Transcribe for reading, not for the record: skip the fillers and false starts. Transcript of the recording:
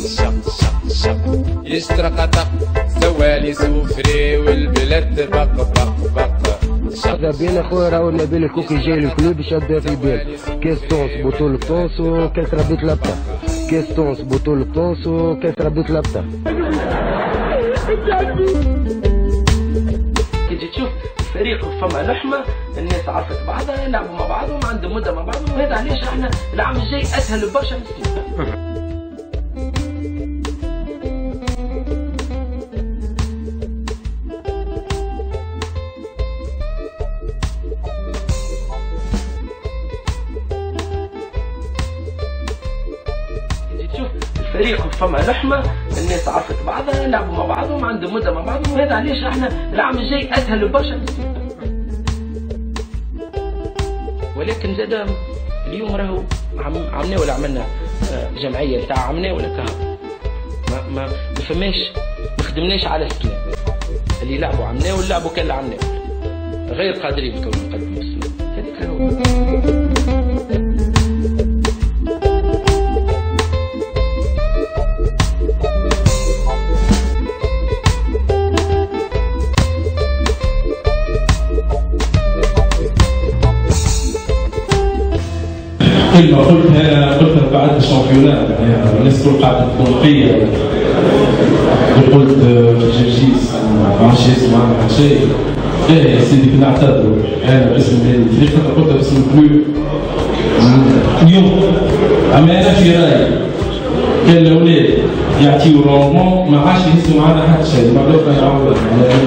شق شق شق يشترقطق سوالي سوفري والبلاد بق بق بق. هذا بين اخويا راهو نبيل الكوكي جاي للكلوب شاد في البال. كاس طونس بطولة طونس وكاس ربيت لابتا. كاس طونس بطولة طونس وكاس ربيت لابتا. كي تجي تشوف الفريق فما لحمه، الناس عرفت بعضها، يلعبوا مع بعضهم، عندهم مده مع بعضهم، وهذا علاش احنا العام الجاي اسهل برشا من السنه. الفريق فما لحمه، الناس عرفت بعضها، يلعبوا مع بعضهم، عندهم مده مع بعضهم، وهذا علاش احنا العام الجاي اسهل برشا من السنه. ولكن زاد اليوم راهو عملنا ولا عملنا جمعيه نتاع عملنا ولا كهرباء، ما فماش، ما خدمناش على السلام. اللي يلعبوا عملنا واللعبوا كان عملنا غير قادرين نكونوا نقدموا السلام. هذيك راهو. كلمة قلتها بعد الشامبيونات، يعني الناس الكل قاعدة تنقية وقلت جرجيس ما عرفتش يسمع شيء. ايه يا سيدي كنا نعتذروا انا باسم الفريق، قلتها باسم الكلوب. اليوم أمانة في رايي كان الأولاد يعطيو روندمون ما عادش يهزوا معنا حتى شيء، ما بلاش يعاودوا معنا.